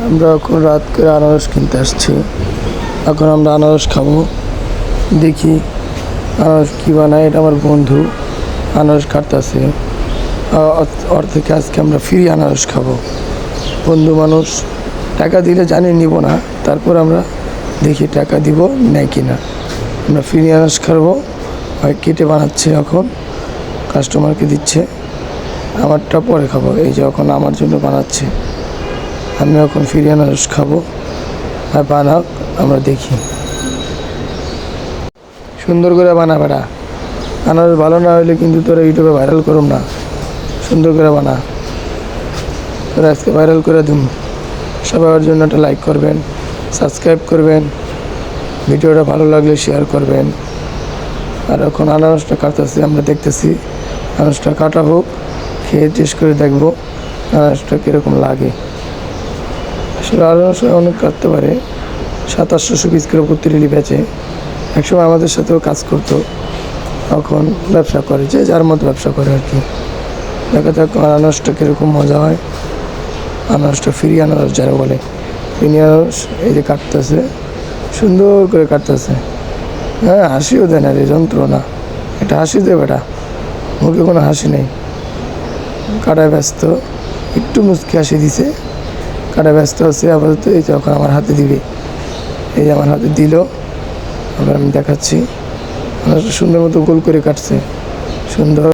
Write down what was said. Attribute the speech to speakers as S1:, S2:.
S1: আমরা এখন রাত করে আনারস কিনতে আসছি। এখন আমরা আনারস খাবো। দেখি আনারস কী বানায়। এটা আমার বন্ধু আনারস কাটতেছে। ওর থেকে আজকে আমরা ফ্রি আনারস খাবো। বন্ধু মানুষ, টাকা দিলে জানি নিব না, তারপর আমরা দেখি টাকা দিব নেয় কি না। আমরা ফ্রি আনারস খাবো। কেটে বানাচ্ছে, এখন কাস্টমারকে দিচ্ছে। আমারটা পরে খাবো। এই যে এখন আমার জন্য বানাচ্ছে। আমি এখন ফ্রি আনারস খাবো। আর বানাও, আমরা দেখি। সুন্দর করে বানা বেটা। আনারস ভালো না হলে কিন্তু তোরা ইউটিউবে ভাইরাল করুম না। সুন্দর করে বানা, তোরা আজকে ভাইরাল করে দিন। সবার জন্য একটা লাইক করবেন, সাবস্ক্রাইব করবেন, ভিডিওটা ভালো লাগলে শেয়ার করবেন। আর এখন আনারসটা কাটতেছি, আমরা দেখতেছি। আনারসটা কাটা হোক, খেয়ে টেস্ট করে দেখবো আনারসটা কীরকম লাগে। আসলে আনারস অনেক কাটতে পারে। 700-800 পিস করে প্রতিটি বেচে। একসময় আমাদের সাথেও কাজ করতো, এখন ব্যবসা করে, যে যার মতো ব্যবসা করে আর কি। দেখা যাক আনারসটা কীরকম মজা হয়। আনারসটা ফ্রি আনারস যারা বলে, ফ্রি আনারস। এই যে কাটতেছে, সুন্দর করে কাটতেছে। হ্যাঁ, হাসিও দেয় না রে, যন্ত্রণা। এটা হাসি দেবে বেটা, মুখে কোনো হাসি নেই। কাটায় ব্যস্ত, একটু মুচকি হাসি দিছে। কাটায় ব্যস্ত আছে আপাতত। এই যে এখন আমার হাতে দিবে, এই যে আমার হাতে দিল। আবার আমি দেখাচ্ছি। সুন্দর মতো গোল করে কাটছে, সুন্দর।